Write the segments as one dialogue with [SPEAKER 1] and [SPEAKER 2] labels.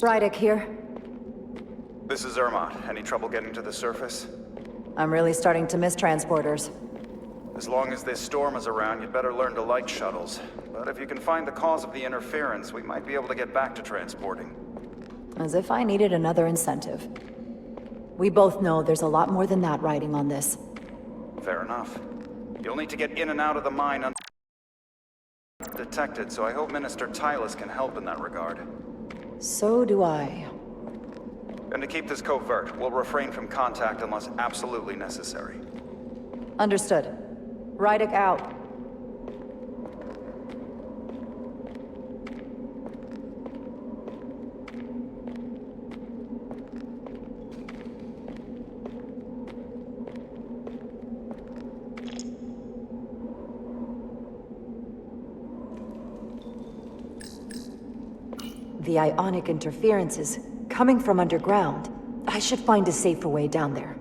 [SPEAKER 1] Rydick here.
[SPEAKER 2] This is Ermont. Any trouble getting to the surface?
[SPEAKER 1] I'm really starting to miss transporters.
[SPEAKER 2] As long as this storm is around, you'd better learn to like shuttles. But if you can find the cause of the interference, we might be able to get back to transporting.
[SPEAKER 1] As if I needed another incentive. We both know there's a lot more than that riding on this.
[SPEAKER 2] Fair enough. You'll need to get in and out of the mine undetected, so I hope Minister Tylus can help in that regard.
[SPEAKER 1] So do I.
[SPEAKER 2] And to keep this covert, we'll refrain from contact unless absolutely necessary.
[SPEAKER 1] Understood. Rydick out. The ionic interference is coming from underground. I should find a safer way down there.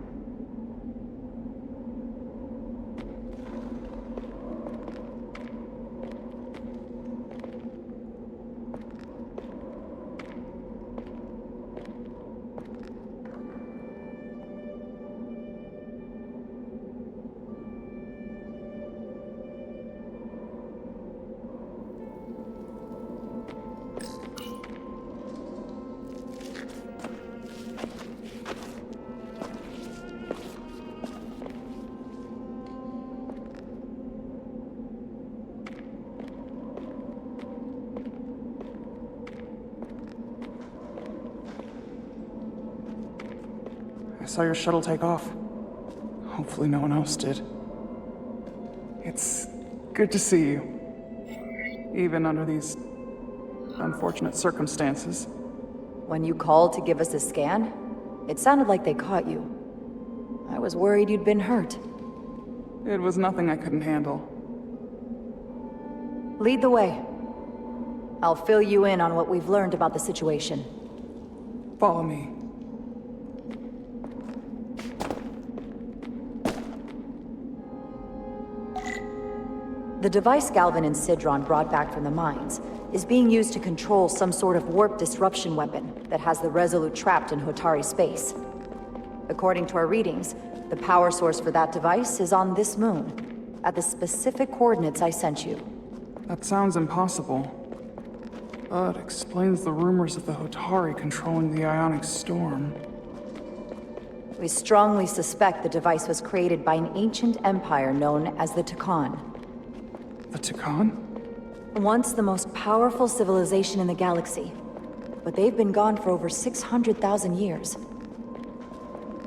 [SPEAKER 3] I saw your shuttle take off. Hopefully no one else did. It's good to see you. Even under these unfortunate circumstances.
[SPEAKER 1] When you called to give us a scan, it sounded like they caught you. I was worried you'd been hurt.
[SPEAKER 3] It was nothing I couldn't handle.
[SPEAKER 1] Lead the way. I'll fill you in on what we've learned about the situation.
[SPEAKER 3] Follow me.
[SPEAKER 1] The device Galvin and Sidron brought back from the mines is being used to control some sort of warp disruption weapon that has the Resolute trapped in Hotari space. According to our readings, the power source for that device is on this moon, at the specific coordinates I sent you.
[SPEAKER 3] That sounds impossible. But explains the rumors of the Hotari controlling the ionic storm.
[SPEAKER 1] We strongly suspect the device was created by an ancient empire known as the Takan.
[SPEAKER 3] The Takan?
[SPEAKER 1] Once the most powerful civilization in the galaxy, but they've been gone for over 600,000 years.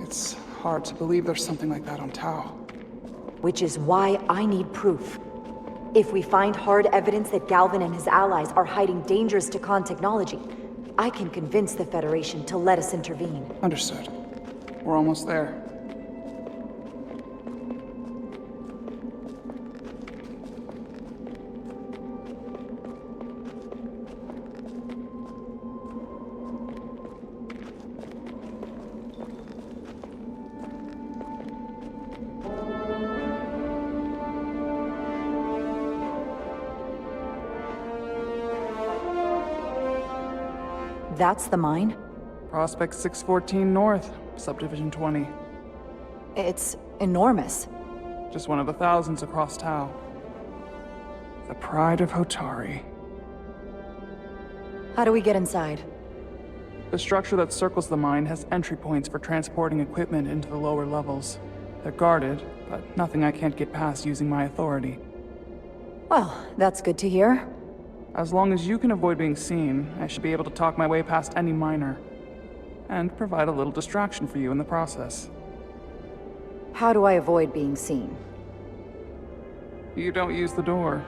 [SPEAKER 3] It's hard to believe there's something like that on Tau.
[SPEAKER 1] Which is why I need proof. If we find hard evidence that Galvin and his allies are hiding dangerous Takan technology, I can convince the Federation to let us intervene.
[SPEAKER 3] Understood. We're almost there.
[SPEAKER 1] That's the mine?
[SPEAKER 3] Prospect 614 North, Subdivision 20.
[SPEAKER 1] It's enormous.
[SPEAKER 3] Just one of the thousands across Tau. The pride of Hotari.
[SPEAKER 1] How do we get inside?
[SPEAKER 3] The structure that circles the mine has entry points for transporting equipment into the lower levels. They're guarded, but nothing I can't get past using my authority.
[SPEAKER 1] Well, that's good to hear.
[SPEAKER 3] As long as you can avoid being seen, I should be able to talk my way past any miner. And provide a little distraction for you in the process.
[SPEAKER 1] How do I avoid being seen?
[SPEAKER 3] You don't use the door.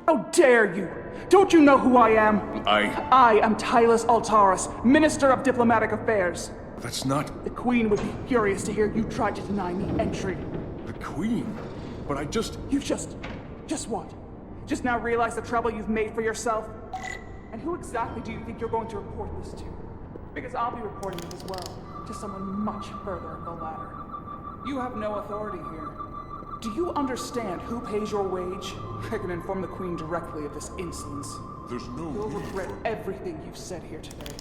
[SPEAKER 3] How dare you! Don't you know who I am? I am Tylus Altaris, Minister of Diplomatic Affairs.
[SPEAKER 4] That's not...
[SPEAKER 3] The Queen would be furious to hear you tried to deny me entry.
[SPEAKER 4] the Queen? But I just...
[SPEAKER 3] You just what? Just now realize the trouble you've made for yourself? And who exactly do you think you're going to report this to? Because I'll be reporting it as well, to someone much further up the ladder. You have no authority here. Do you understand who pays your wage? I can inform the Queen directly of this insolence.
[SPEAKER 4] There's no
[SPEAKER 3] You'll
[SPEAKER 4] need
[SPEAKER 3] regret
[SPEAKER 4] for...
[SPEAKER 3] everything you've said here today.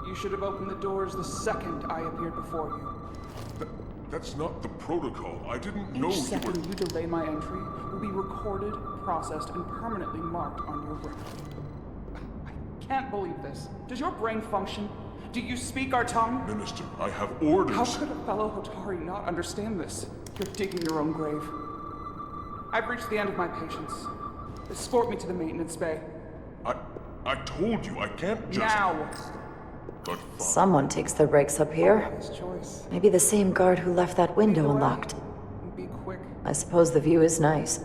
[SPEAKER 3] You should have opened the doors the second I appeared before you.
[SPEAKER 4] That's not the protocol. I didn't know
[SPEAKER 3] Each
[SPEAKER 4] you were...
[SPEAKER 3] second you delay my entry will be recorded, processed, and permanently marked on your record. I can't believe this. Does your brain function? Do you speak our tongue?
[SPEAKER 4] Minister, I have orders.
[SPEAKER 3] How could a fellow Hotari not understand this? You're digging your own grave. I've reached the end of my patience. Escort me to the maintenance bay.
[SPEAKER 4] I told you, I can't just...
[SPEAKER 3] Now!
[SPEAKER 4] But fine.
[SPEAKER 1] Someone takes their breaks up here.
[SPEAKER 3] His choice.
[SPEAKER 1] Maybe the same guard who left that window
[SPEAKER 3] Either way,
[SPEAKER 1] unlocked.
[SPEAKER 3] Be quick.
[SPEAKER 1] I suppose the view is nice.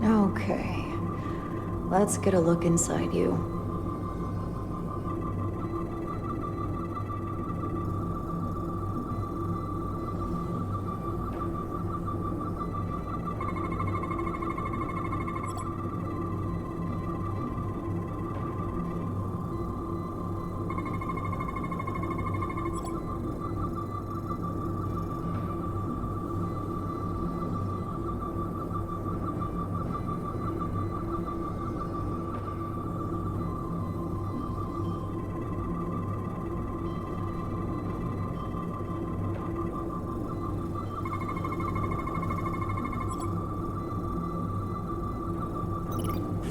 [SPEAKER 1] Okay. Let's get a look inside you.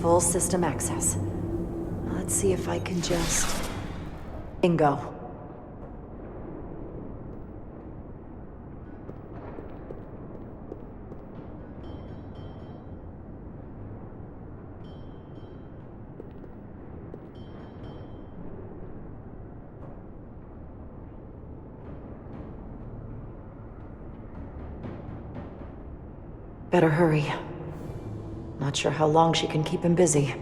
[SPEAKER 1] Full system access. Let's see if I can just... Bingo. Better hurry. Not sure how long she can keep him busy.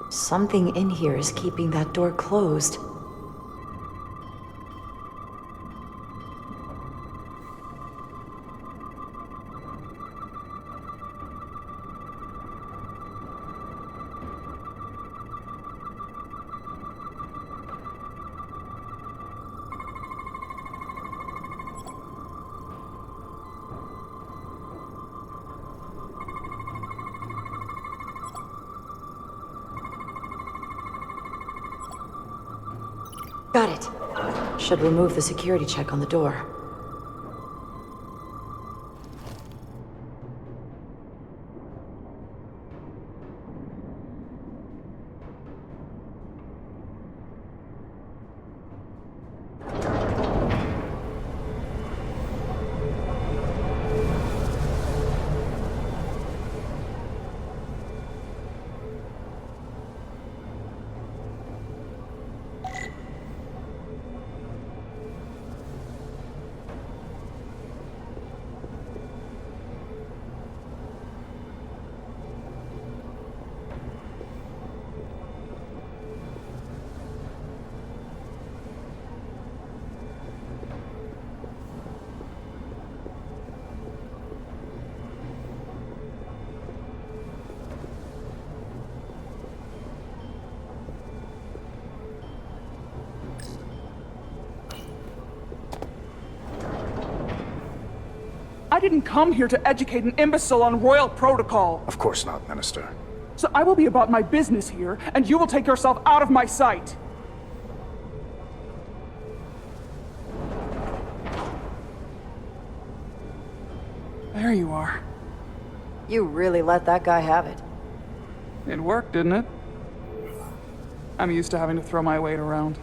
[SPEAKER 1] Something in here is keeping that door closed. Got it. Should remove the security check on the door.
[SPEAKER 3] I didn't come here to educate an imbecile on royal protocol.
[SPEAKER 5] Of course not, Minister.
[SPEAKER 3] So I will be about my business here, and you will take yourself out of my sight. There you are.
[SPEAKER 1] You really let that guy have it.
[SPEAKER 3] It worked, didn't it? I'm used to having to throw my weight around.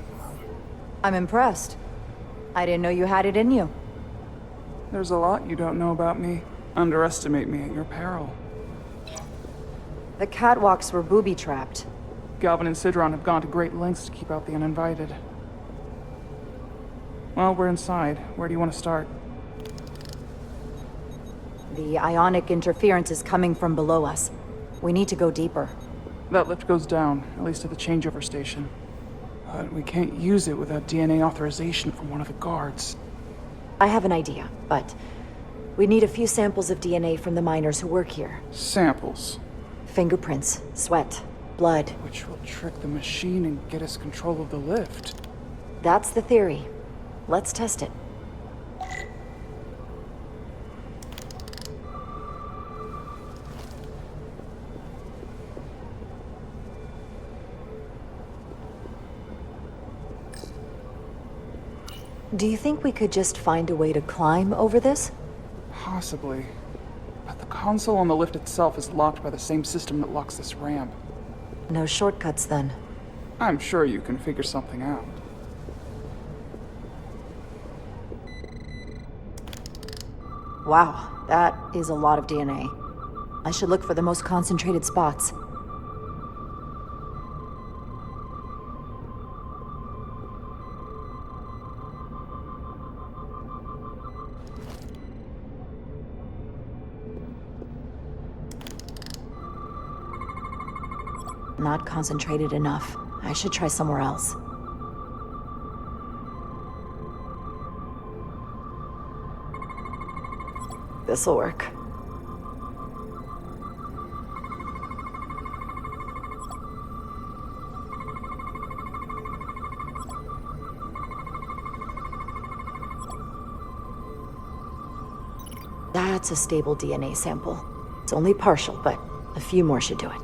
[SPEAKER 1] I'm impressed. I didn't know you had it in you.
[SPEAKER 3] There's a lot you don't know about me. Underestimate me at your peril.
[SPEAKER 1] The catwalks were booby-trapped.
[SPEAKER 3] Galvin and Sidron have gone to great lengths to keep out the uninvited. Well, we're inside. Where do you want to start?
[SPEAKER 1] The ionic interference is coming from below us. We need to go deeper.
[SPEAKER 3] That lift goes down, at least at the changeover station. But we can't use it without DNA authorization from one of the guards.
[SPEAKER 1] I have an idea, but we need a few samples of DNA from the miners who work here.
[SPEAKER 3] Samples.
[SPEAKER 1] Fingerprints, sweat, blood.
[SPEAKER 3] Which will trick the machine and get us control of the lift.
[SPEAKER 1] That's the theory. Let's test it. Do you think we could just find a way to climb over this?
[SPEAKER 3] Possibly. But the console on the lift itself is locked by the same system that locks this ramp.
[SPEAKER 1] No shortcuts then.
[SPEAKER 3] I'm sure you can figure something out.
[SPEAKER 1] Wow, that is a lot of DNA. I should look for the most concentrated spots. Not concentrated enough. I should try somewhere else. This'll work. That's a stable DNA sample. It's only partial, but a few more should do it.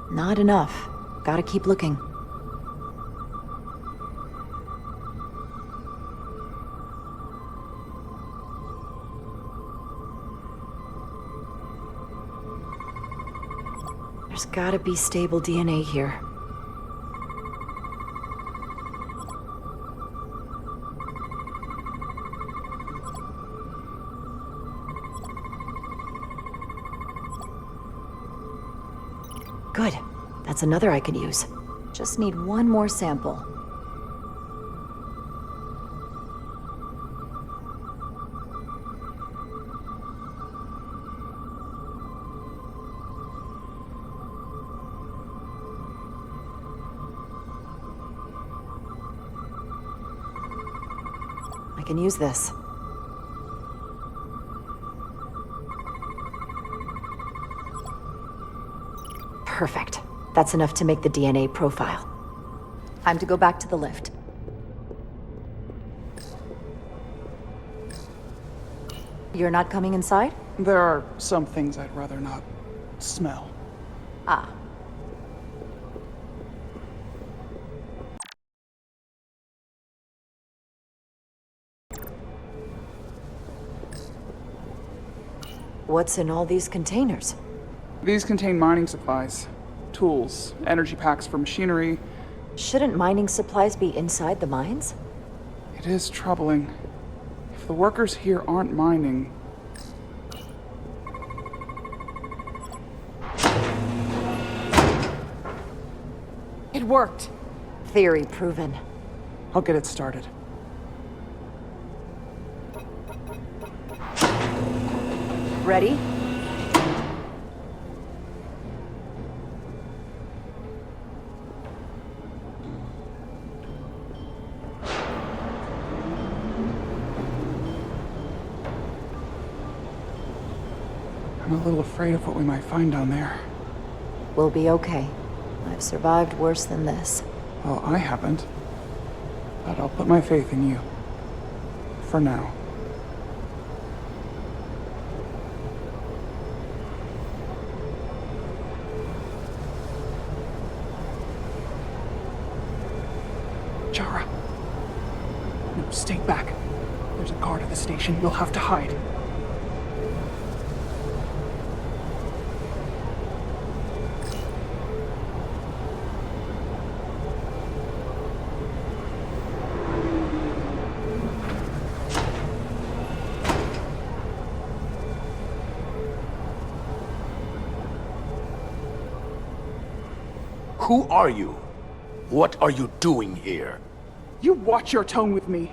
[SPEAKER 1] Not enough. Gotta keep looking. There's gotta be stable DNA here. Good. That's another I could use. Just need one more sample. I can use this. Perfect. That's enough to make the DNA profile. Time to go back to the lift. You're not coming inside?
[SPEAKER 3] There are some things I'd rather not smell.
[SPEAKER 1] Ah. What's in all these containers?
[SPEAKER 3] These contain mining supplies, tools, energy packs for machinery.
[SPEAKER 1] Shouldn't mining supplies be inside the mines?
[SPEAKER 3] It is troubling. If the workers here aren't mining...
[SPEAKER 1] It worked. Theory proven.
[SPEAKER 3] I'll get it started.
[SPEAKER 1] Ready?
[SPEAKER 3] I'm a little afraid of what we might find down there.
[SPEAKER 1] We'll be okay. I've survived worse than this.
[SPEAKER 3] Well, I haven't. But I'll put my faith in you. For now. station, you'll have to hide.
[SPEAKER 5] Who are you? What are you doing here?
[SPEAKER 3] You watch your tone with me.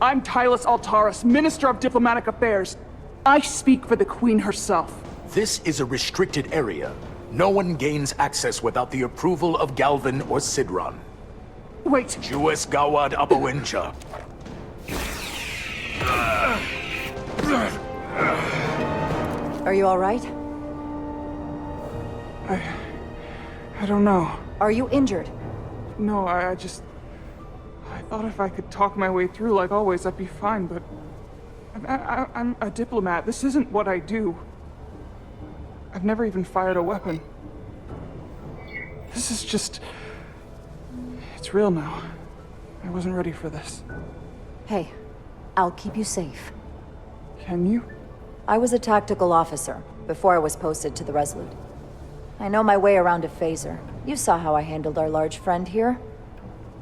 [SPEAKER 3] I'm Tylus Altaris, Minister of Diplomatic Affairs. I speak for the Queen herself.
[SPEAKER 5] This is a restricted area. No one gains access without the approval of Galvin or Sidron.
[SPEAKER 3] Wait,
[SPEAKER 5] Jues Gawad Apawencha.
[SPEAKER 1] Are you all right?
[SPEAKER 3] I don't know.
[SPEAKER 1] Are you injured?
[SPEAKER 3] No, I thought if I could talk my way through like always, I'd be fine, but... I'm a diplomat. This isn't what I do. I've never even fired a weapon. This is just... It's real now. I wasn't ready for this.
[SPEAKER 1] Hey, I'll keep you safe.
[SPEAKER 3] Can you?
[SPEAKER 1] I was a tactical officer before I was posted to the Resolute. I know my way around a phaser. You saw how I handled our large friend here.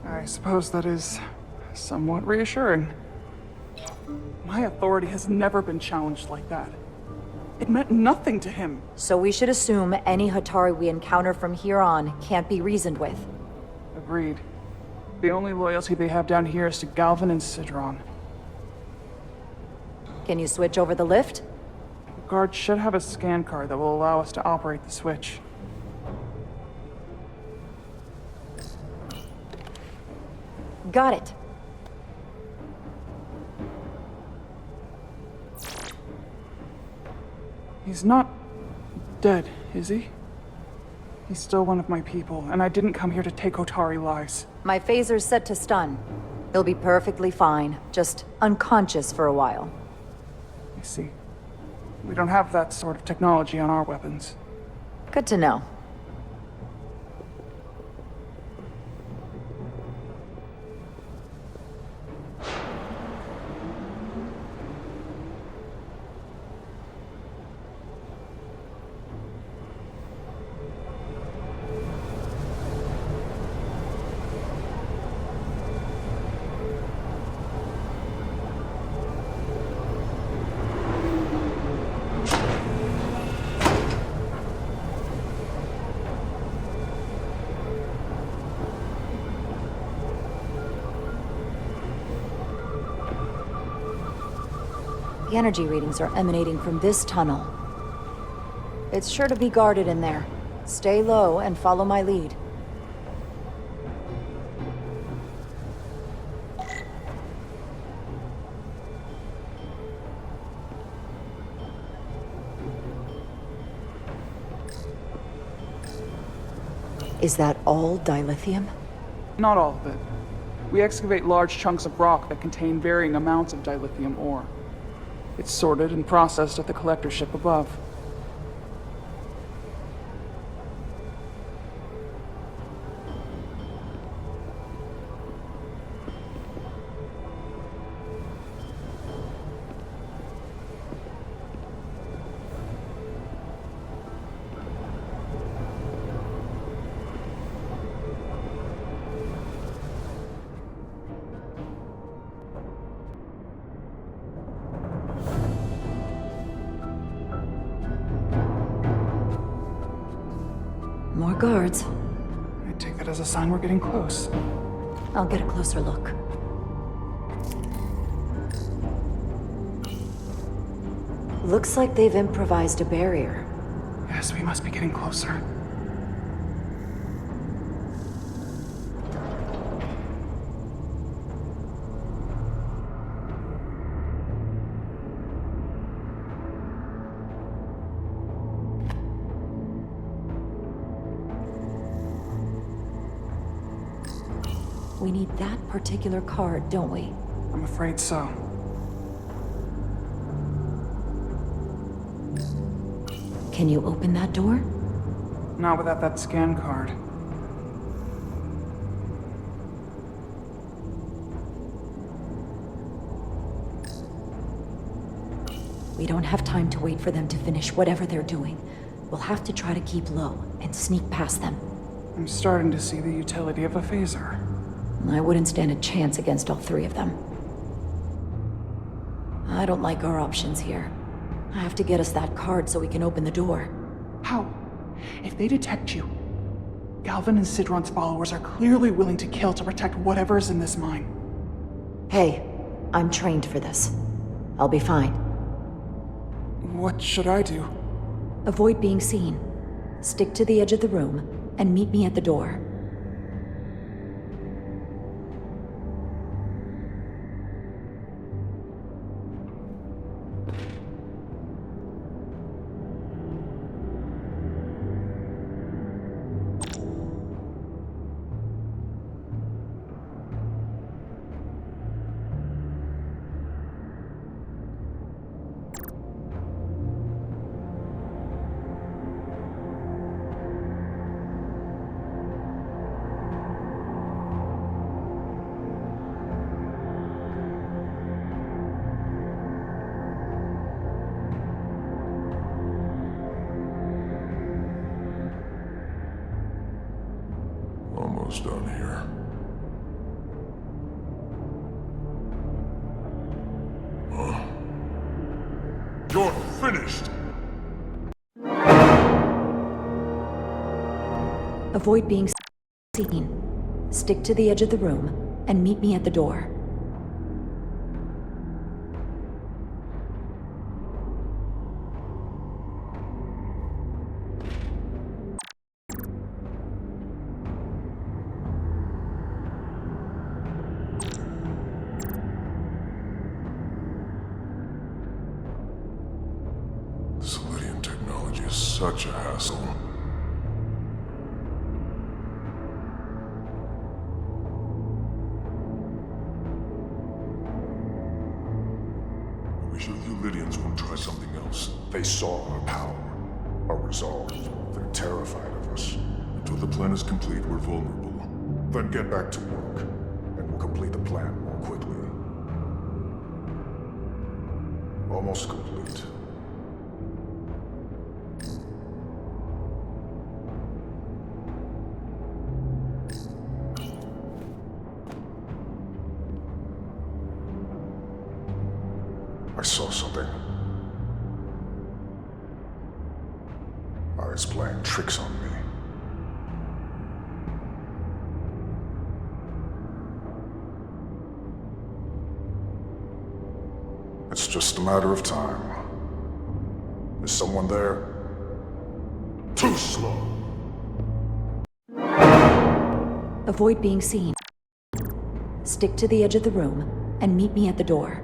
[SPEAKER 3] I suppose that is somewhat reassuring. My authority has never been challenged like that. It meant nothing to him.
[SPEAKER 1] So we should assume any Hatari we encounter from here on can't be reasoned with.
[SPEAKER 3] Agreed. The only loyalty they have down here is to Galvin and Sidron.
[SPEAKER 1] Can you switch over the lift?
[SPEAKER 3] The guard should have a scan card that will allow us to operate the switch.
[SPEAKER 1] Got it.
[SPEAKER 3] He's not dead, is he? He's still one of my people, and I didn't come here to take Otari lives.
[SPEAKER 1] My phaser's set to stun. He'll be perfectly fine, just unconscious for a while.
[SPEAKER 3] I see. We don't have that sort of technology on our weapons.
[SPEAKER 1] Good to know. The energy readings are emanating from this tunnel. It's sure to be guarded in there. Stay low and follow my lead. Is that all dilithium?
[SPEAKER 3] Not all of it. We excavate large chunks of rock that contain varying amounts of dilithium ore. It's sorted and processed at the collector ship above.
[SPEAKER 1] More guards.
[SPEAKER 3] I take that as a sign we're getting close.
[SPEAKER 1] I'll get a closer look. Looks like they've improvised a barrier.
[SPEAKER 3] Yes, we must be getting closer.
[SPEAKER 1] We need that particular card, don't we?
[SPEAKER 3] I'm afraid so.
[SPEAKER 1] Can you open that door?
[SPEAKER 3] Not without that scan card.
[SPEAKER 1] We don't have time to wait for them to finish whatever they're doing. We'll have to try to keep low and sneak past them.
[SPEAKER 3] I'm starting to see the utility of a phaser.
[SPEAKER 1] I wouldn't stand a chance against all three of them. I don't like our options here. I have to get us that card so we can open the door.
[SPEAKER 3] How? If they detect you, Galvin and Sidron's followers are clearly willing to kill to protect whatever's in this mine.
[SPEAKER 1] Hey, I'm trained for this. I'll be fine.
[SPEAKER 3] What should I do?
[SPEAKER 1] Avoid being seen. Stick to the edge of the room and meet me at the door.
[SPEAKER 4] Almost done here. You're finished!
[SPEAKER 1] Avoid being seen. Stick to the edge of the room and meet me at the door.
[SPEAKER 4] Solidian technology is such a hassle. I wish the Lydians won't try something else.
[SPEAKER 6] They saw our power, our resolve. They're terrified of us.
[SPEAKER 4] Until the plan is complete, we're vulnerable.
[SPEAKER 6] Then get back to work, and we'll complete the plan more quickly. Almost complete. I saw something. It's playing tricks on me. It's just a matter of time. Is someone there?
[SPEAKER 4] Too slow!
[SPEAKER 1] Avoid being seen. Stick to the edge of the room and meet me at the door.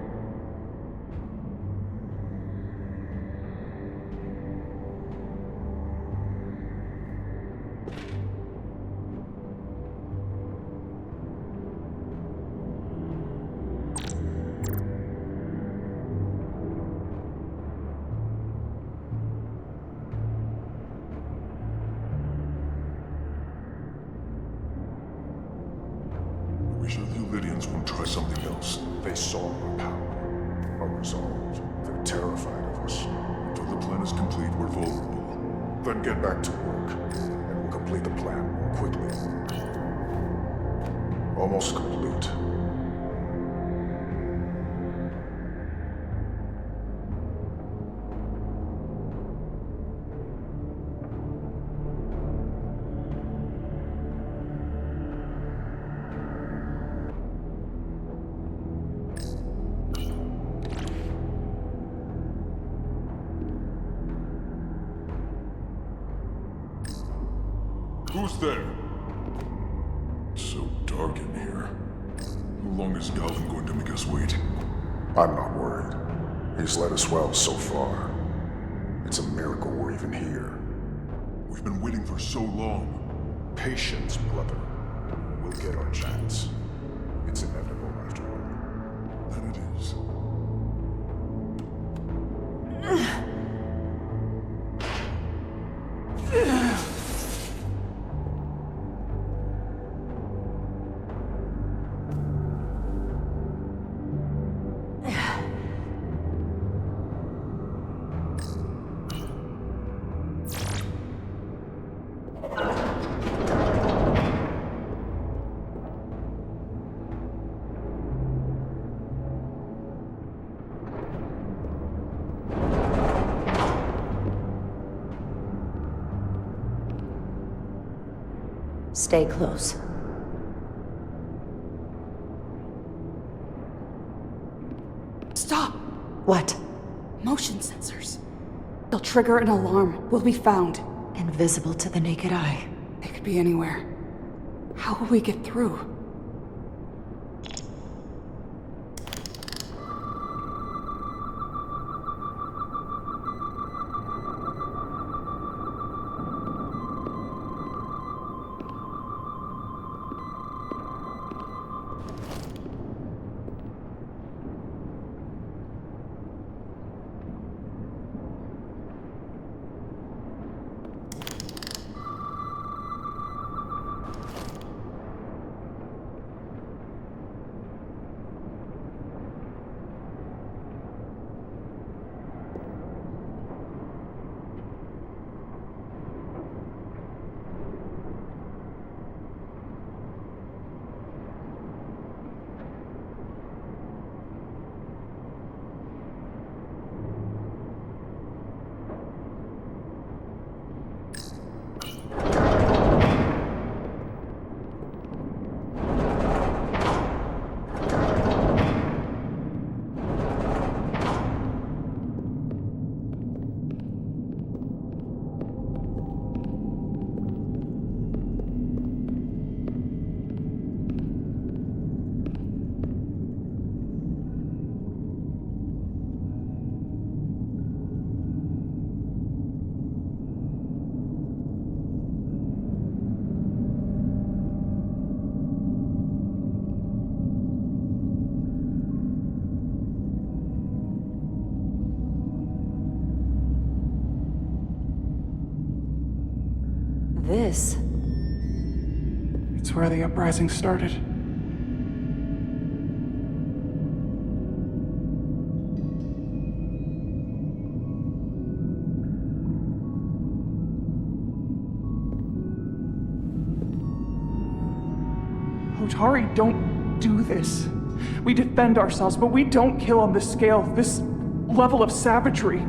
[SPEAKER 4] I wish the Lydians won't try something else.
[SPEAKER 6] They saw our power, our resolve. They're terrified of us.
[SPEAKER 4] Until the plan is complete, we're vulnerable.
[SPEAKER 6] Then get back to work, and we'll complete the plan more quickly. Almost complete.
[SPEAKER 4] Who's there? It's so dark in here. How long is Galvin going to make us wait?
[SPEAKER 6] I'm not worried. He's led us well so far. It's a miracle we're even here.
[SPEAKER 4] We've been waiting for so long.
[SPEAKER 6] Patience, brother. We'll get our chance. It's inevitable after all.
[SPEAKER 4] Then it is.
[SPEAKER 1] Stay close.
[SPEAKER 7] Stop!
[SPEAKER 1] What?
[SPEAKER 7] Motion sensors. They'll trigger an alarm. We'll be found.
[SPEAKER 1] Invisible to the naked eye.
[SPEAKER 7] They could be anywhere. How will we get through?
[SPEAKER 1] This?
[SPEAKER 3] It's where the uprising started. Hotari, don't do this. We defend ourselves, but we don't kill on this scale, this level of savagery.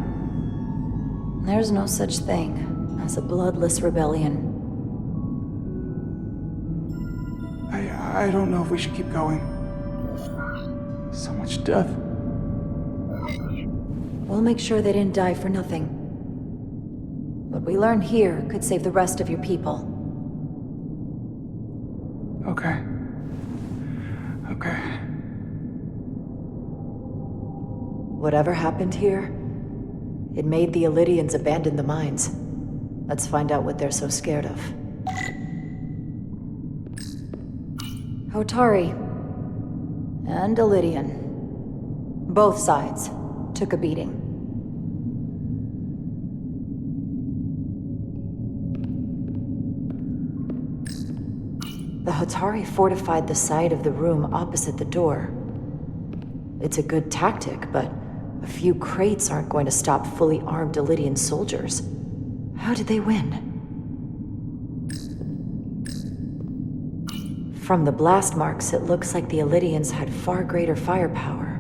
[SPEAKER 1] There's no such thing as a bloodless rebellion.
[SPEAKER 3] I don't know if we should keep going. So much death.
[SPEAKER 1] We'll make sure they didn't die for nothing. What we learn here could save the rest of your people.
[SPEAKER 3] Okay. Okay.
[SPEAKER 1] Whatever happened here, it made the Illydians abandon the mines. Let's find out what they're so scared of. Hotari and Illydian. Both sides took a beating. The Hotari fortified the side of the room opposite the door. It's a good tactic, but a few crates aren't going to stop fully armed Illydian soldiers. How did they win? From the blast marks, it looks like the Illydians had far greater firepower.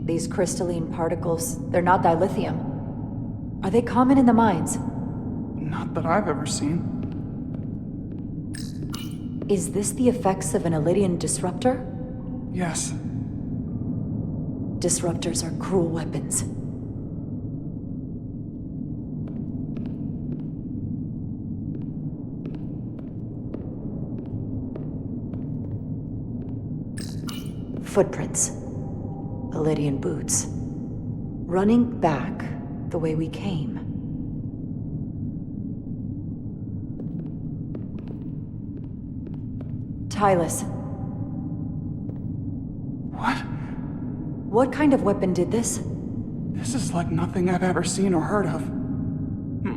[SPEAKER 1] These crystalline particles, they're not dilithium. Are they common in the mines?
[SPEAKER 3] Not that I've ever seen.
[SPEAKER 1] Is this the effects of an Illydian disruptor?
[SPEAKER 3] Yes.
[SPEAKER 1] Disruptors are cruel weapons. Footprints. Illydian boots. Running back the way we came. Tylus.
[SPEAKER 3] What?
[SPEAKER 1] What kind of weapon did this?
[SPEAKER 3] This is like nothing I've ever seen or heard of.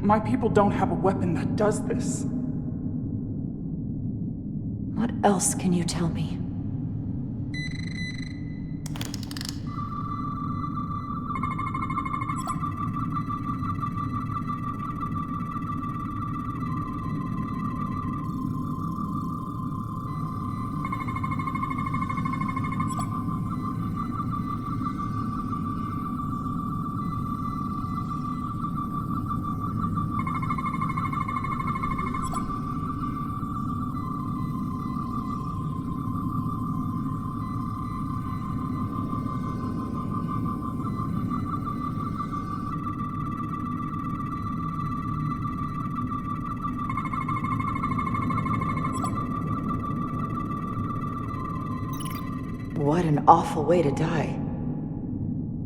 [SPEAKER 3] My people don't have a weapon that does this.
[SPEAKER 1] What else can you tell me? What an awful way to die.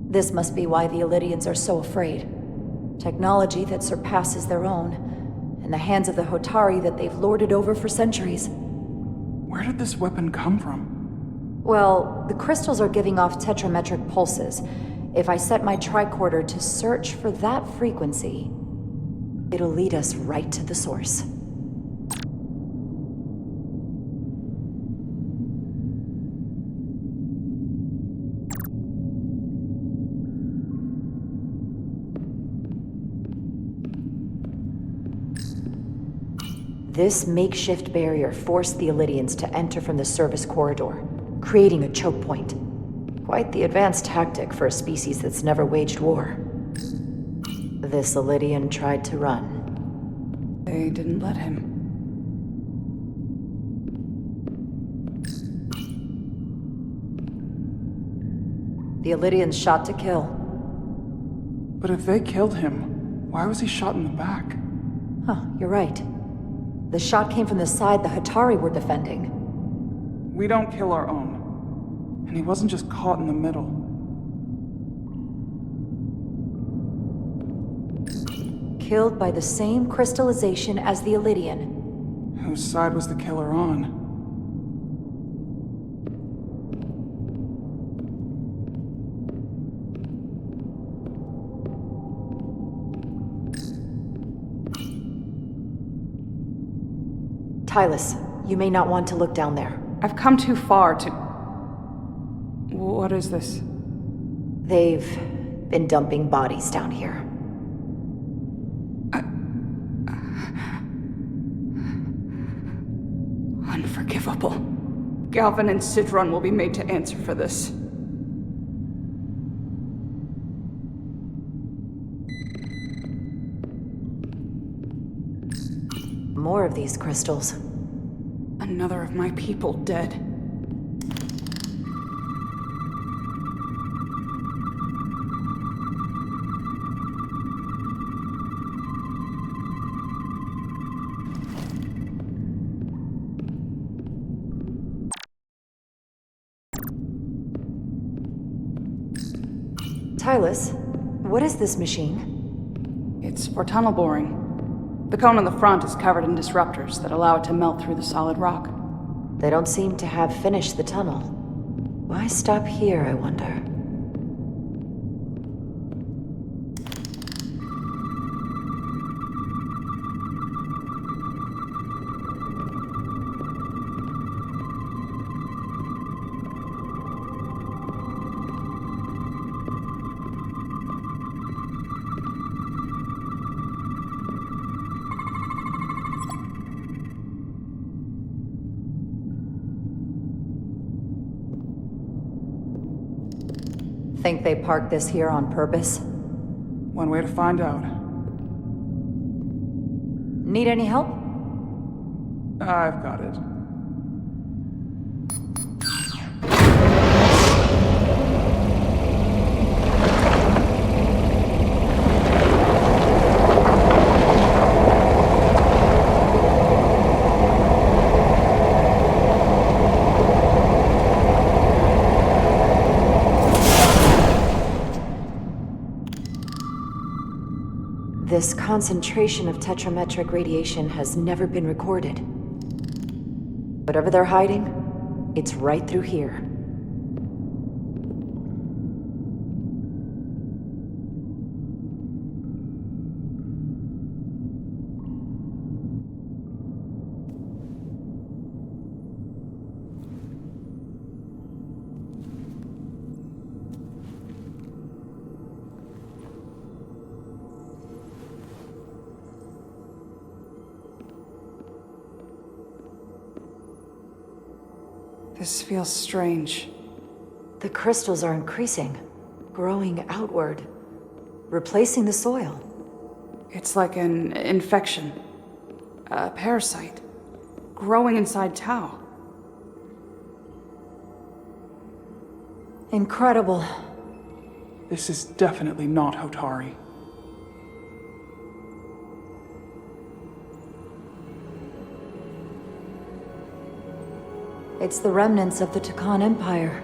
[SPEAKER 1] This must be why the Elydians are so afraid. Technology that surpasses their own, in the hands of the Hotari that they've lorded over for centuries.
[SPEAKER 3] Where did this weapon come from?
[SPEAKER 1] Well, the crystals are giving off tetrametric pulses. If I set my tricorder to search for that frequency, it'll lead us right to the source. This makeshift barrier forced the Elydians to enter from the service corridor, creating a choke point. Quite the advanced tactic for a species that's never waged war. This Elydian tried to run.
[SPEAKER 7] They didn't let him.
[SPEAKER 1] The Elydians shot to kill.
[SPEAKER 3] But if they killed him, why was he shot in the back?
[SPEAKER 1] Huh, you're right. The shot came from the side the Hotari were defending.
[SPEAKER 3] We don't kill our own. And he wasn't just caught in the middle.
[SPEAKER 1] Killed by the same crystallization as the Elydian.
[SPEAKER 3] Whose side was the killer on?
[SPEAKER 1] Tylus, you may not want to look down there.
[SPEAKER 7] I've come too far to... What is this?
[SPEAKER 1] They've been dumping bodies down here.
[SPEAKER 7] Unforgivable. Galvin and Sidron will be made to answer for this.
[SPEAKER 1] More of these crystals.
[SPEAKER 7] Another of my people dead.
[SPEAKER 1] Tylus, what is this machine?
[SPEAKER 7] It's for tunnel boring. The cone on the front is covered in disruptors that allow it to melt through the solid rock.
[SPEAKER 1] They don't seem to have finished the tunnel. Why stop here, I wonder? Think they parked this here on purpose?
[SPEAKER 3] One way to find out.
[SPEAKER 1] Need any help?
[SPEAKER 3] I've got it.
[SPEAKER 1] This concentration of tetrametric radiation has never been recorded. Whatever they're hiding, it's right through here.
[SPEAKER 7] This feels strange.
[SPEAKER 1] The crystals are increasing, growing outward, replacing the soil.
[SPEAKER 7] It's like an infection. A parasite. Growing inside Tau.
[SPEAKER 1] Incredible.
[SPEAKER 3] This is definitely not Hotari.
[SPEAKER 1] It's the remnants of the Takan Empire.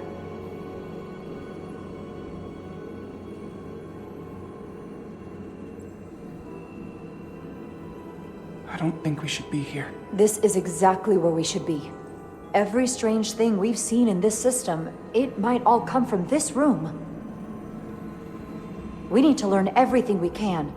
[SPEAKER 3] don't think we should be here.
[SPEAKER 1] This is exactly where we should be. Every strange thing we've seen in this system, it might all come from this room. We need to learn everything we can.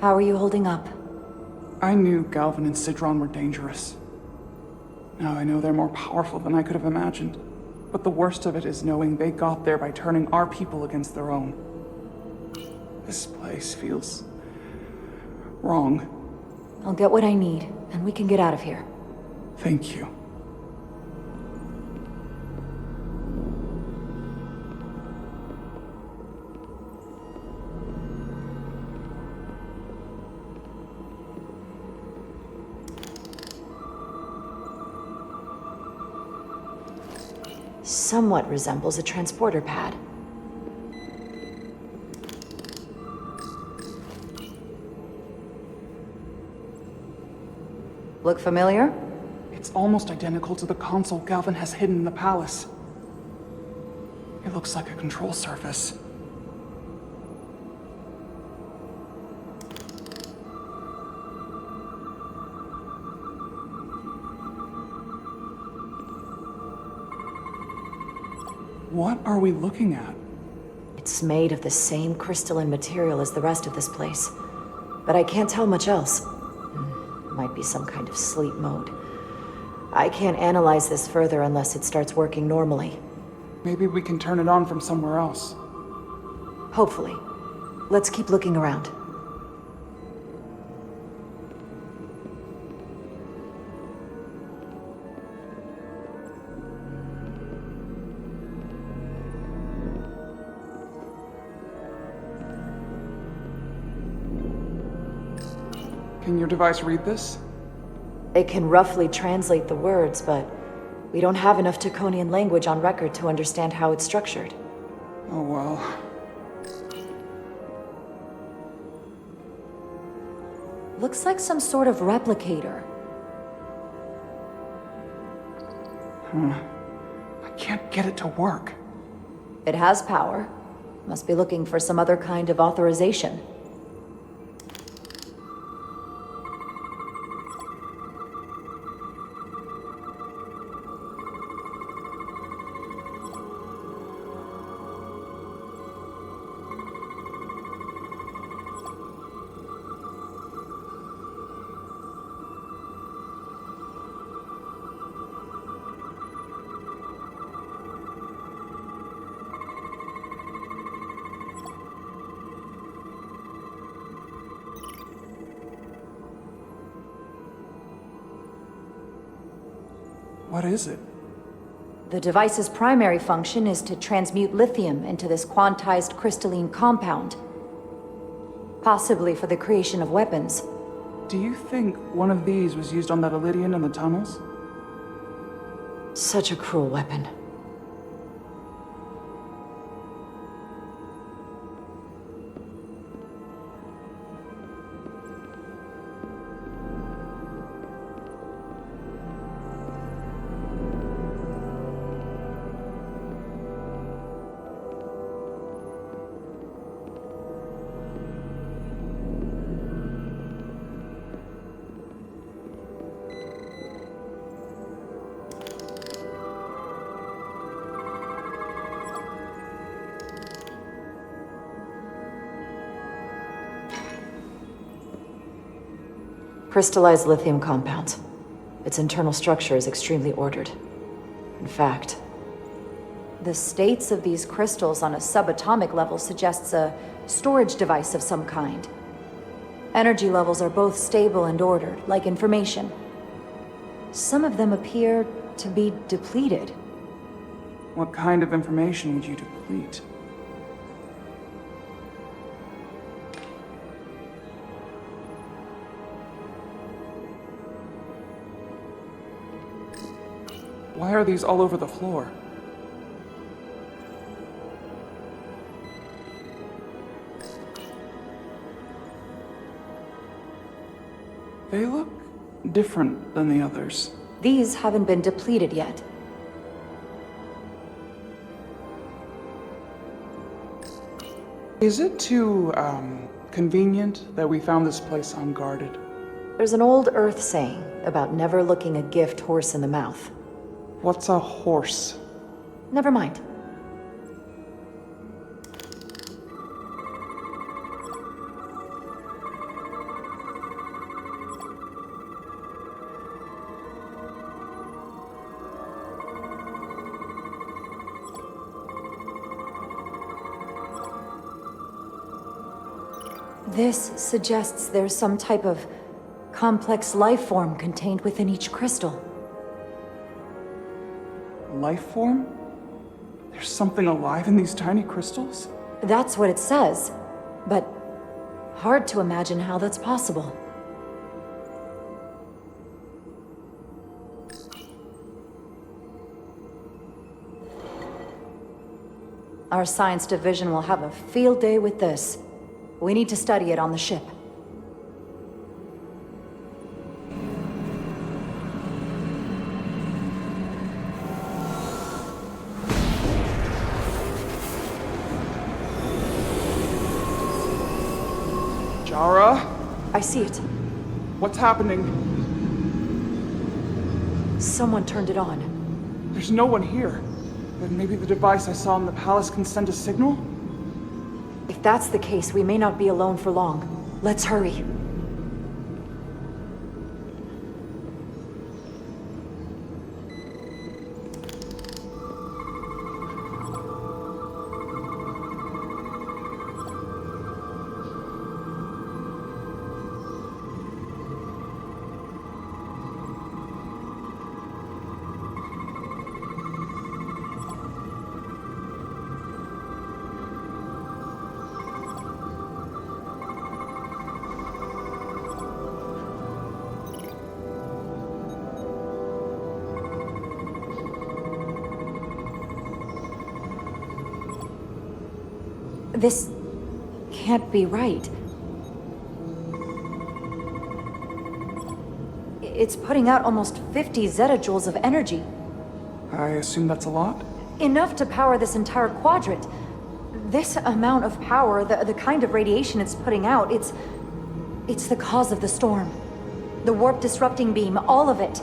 [SPEAKER 1] How are you holding up?
[SPEAKER 3] I knew Galvin and Sidron were dangerous. Now I know they're more powerful than I could have imagined. But the worst of it is knowing they got there by turning our people against their own. This place feels wrong.
[SPEAKER 1] I'll get what I need, and we can get out of here.
[SPEAKER 3] Thank you.
[SPEAKER 1] Somewhat resembles a transporter pad. Look familiar?
[SPEAKER 3] It's almost identical to the console Galvin has hidden in the palace. It looks like a control surface. What are we looking at?
[SPEAKER 1] It's made of the same crystalline material as the rest of this place. But I can't tell much else. Might be some kind of sleep mode. I can't analyze this further unless it starts working normally.
[SPEAKER 3] Maybe we can turn it on from somewhere else.
[SPEAKER 1] Hopefully. Let's keep looking around.
[SPEAKER 3] Can your device read this?
[SPEAKER 1] It can roughly translate the words, but we don't have enough Taconian language on record to understand how it's structured.
[SPEAKER 3] Oh well.
[SPEAKER 1] Looks like some sort of replicator.
[SPEAKER 3] I can't get it to work.
[SPEAKER 1] It has power. Must be looking for some other kind of authorization.
[SPEAKER 3] What is it?
[SPEAKER 1] The device's primary function is to transmute lithium into this quantized crystalline compound. Possibly for the creation of weapons.
[SPEAKER 3] Do you think one of these was used on that Elydian in the tunnels?
[SPEAKER 1] Such a cruel weapon. Crystallized lithium compound. Its internal structure is extremely ordered. In fact, the states of these crystals on a subatomic level suggests a storage device of some kind. Energy levels are both stable and ordered, like information. Some of them appear to be depleted.
[SPEAKER 3] What kind of information would you deplete? Why are these all over the floor? They look different than the others.
[SPEAKER 1] These haven't been depleted yet.
[SPEAKER 3] Is it too, convenient that we found this place unguarded?
[SPEAKER 1] There's an old Earth saying about never looking a gift horse in the mouth.
[SPEAKER 3] What's a horse?
[SPEAKER 1] Never mind. This suggests there's some type of complex life form contained within each crystal.
[SPEAKER 3] Life form? There's something alive in these tiny crystals?
[SPEAKER 1] That's what it says, but hard to imagine how that's possible. Our science division will have a field day with this. We need to study it on the ship.
[SPEAKER 3] Jara?
[SPEAKER 1] I see it.
[SPEAKER 3] What's happening?
[SPEAKER 1] Someone turned it on.
[SPEAKER 3] There's no one here. Then maybe the device I saw in the palace can send a signal?
[SPEAKER 1] If that's the case, we may not be alone for long. Let's hurry. This can't be right. It's putting out almost 50 zettajoules of energy.
[SPEAKER 3] I assume that's a lot?
[SPEAKER 1] Enough to power this entire quadrant. This amount of power, the kind of radiation it's putting out, it's the cause of the storm. The warp disrupting beam, all of it.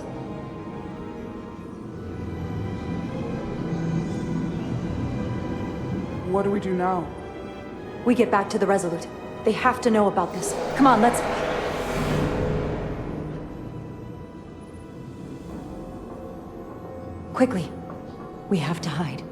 [SPEAKER 3] What do we do now?
[SPEAKER 1] We get back to the Resolute. They have to know about this. Come on, let's... Quickly. We have to hide.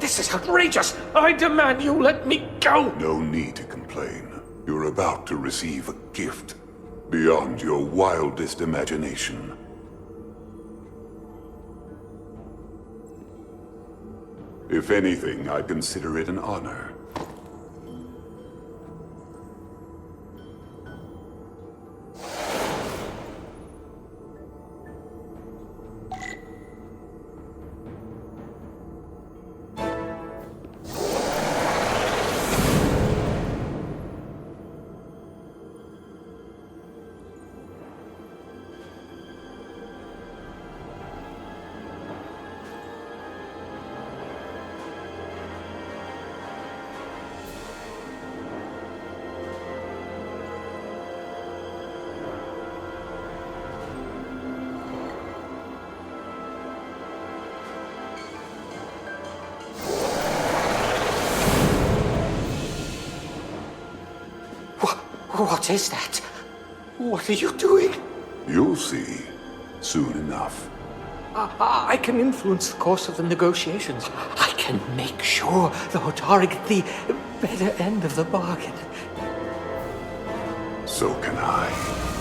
[SPEAKER 8] This is outrageous! I demand you let me go!
[SPEAKER 6] No need to complain. You're about to receive a gift beyond your wildest imagination. If anything, I consider it an honor.
[SPEAKER 8] What is that? What are you doing?
[SPEAKER 6] You'll see soon enough.
[SPEAKER 8] I can influence the course of the negotiations. I can make sure the Hotari get the better end of the bargain.
[SPEAKER 6] So can I.